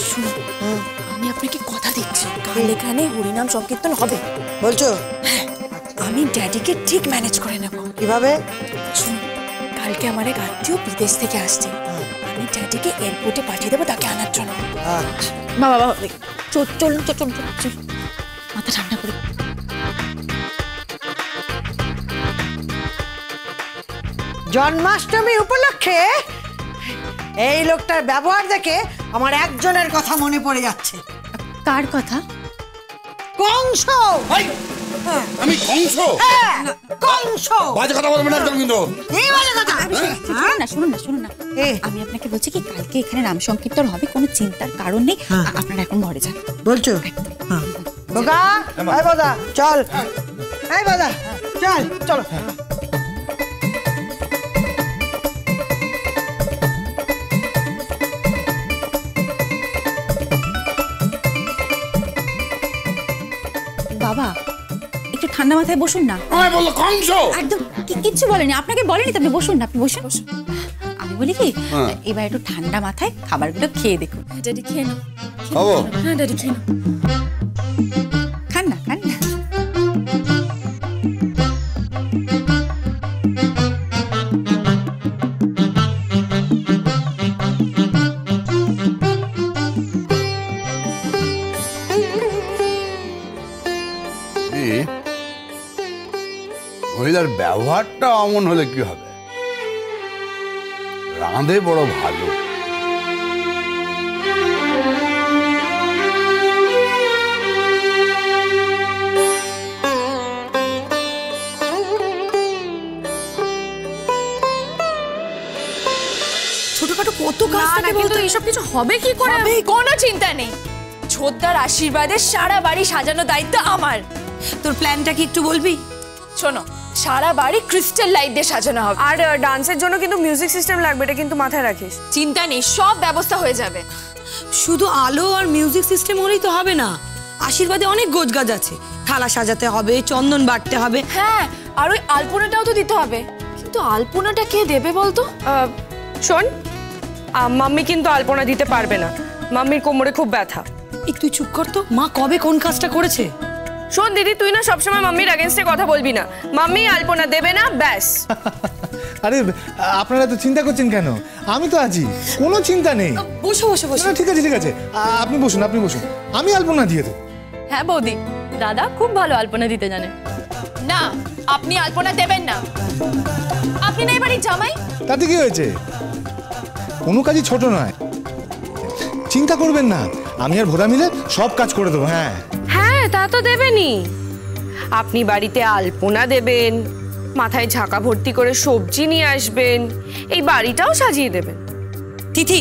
শুনুন, আমি আপনাকে কথা দিচ্ছি, কাল এখানে হরিনাম সংকীর্তন হবে। বলছো? হ্যাঁ, আমি ড্যাডিকে ঠিক ম্যানেজ করে নেব। কিভাবে? শুনুন, কালকে আমার এক আত্মীয় বিদেশ থেকে আসছে, আমি ড্যাডিকে এয়ারপোর্টে পাঠিয়ে দেবো তাকে আনার জন্য। আচ্ছা বাবা বাবা, চলুন চলুন, মাথা ঠান্ডা করে। জন্মাষ্টমী উপলক্ষে এই লোকটার ব্যবহার দেখে আমার একজনের কথা মনে পড়ে যাচ্ছে। কার কথা? কংস। আমি কংস? হ্যাঁ, কংস। বাজে কথা বলবেন না একদম কিন্তু। এই বাজে কথা। শুনুন না, আমি আপনাকে বলছি কি, কালকে এখানে নাম সংকীর্তন হবে, কোনো চিন্তার কারণ নেই। আপনারা এখন ঘরে যান। বলছো? বোকা, এই বোদা চল, এই বোদা চল, চলো। বাবা, একটু ঠান্ডা মাথায় বসুন না। আমায় বললো কংস। একদম কিচ্ছু বলেনি, আপনাকে বলেনি তো, আপনি বসুন না, আপনি বসুন। আমি বলি কি, এবার একটু ঠান্ডা মাথায় খাবারগুলো খেয়ে দেখুন। ড্যাডি খেয়ে নাও। হ্যাঁ ড্যাডি খেয়ে নাও। খান না, খান না। মহিলার ব্যবহারটা অমন হলে কি হবে? রাঁধে বড় ভালো। ছোটখাটো কত কাজ থাকে, কিন্তু এইসব কিছু হবে কি করে? কোনো চিন্তা নেই, ছোটদার আশীর্বাদে সারা বাড়ি সাজানো দায়িত্ব আমার। তোর প্ল্যানটা কি একটু বলবি? শোনো, সারা বাড়ি ক্রিস্টাল লাইট দিয়ে সাজানো হবে, আর ডান্সের জন্য কিন্তু মিউজিক সিস্টেম লাগবে, এটা কিন্তু মাথায় রাখিস। চিন্তা নেই, সব ব্যবস্থা হয়ে যাবে। শুধু আলো আর মিউজিক সিস্টেম হলেই তো হবে না, আশীর্বাদে অনেক গোছগাছ আছে। থালা সাজাতে হবে, চন্দন বাটতে হবে। হ্যাঁ, আর ওই আলপনাটাও তো দিতে হবে। কিন্তু আলপনাটা কে দেবে বলতো? শোন, মাম্মি কিন্তু আলপনা দিতে পারবে না, মাম্মির কোমরে খুব ব্যথা। একটু চুপ কর তো, মা কবে কোন কাজটা করেছে? শোন দিদি, তুই না সবসময় মাম্মির এগেইনস্টে কথা বলবি না। মাম্মি আলপনা দেবে না, ব্যাস। আরে আপনারা তো চিন্তা করছেন কেন? আমি তো আছি, কোনো চিন্তা নেই। বসো বসো বসো। ঠিক আছে ঠিক আছে, আপনি বসুন, আপনি বসুন, আমি আলপনা দিয়ে দেবো। হ্যাঁ বৌদি, দাদা খুব ভালো আলপনা দিতে জানে। না, আপনি আলপনা দেবেন না, আপনি না এবারই জামাই। তাতে কি হয়েছে? কোনো কাজই ছোট নয়, চিন্তা করবেন না, আমি আর ভোদা মিলে সব কাজ করে দেবো। হ্যাঁ হ্যাঁ, তা তো দেবেনই। আপনি বাড়িতে আলপনা দেবেন, মাথায় ঝাঁকা ভর্তি করে সবজি নিয়ে আসবেন, এই বাড়িটাও সাজিয়ে দেবেন। তিথি,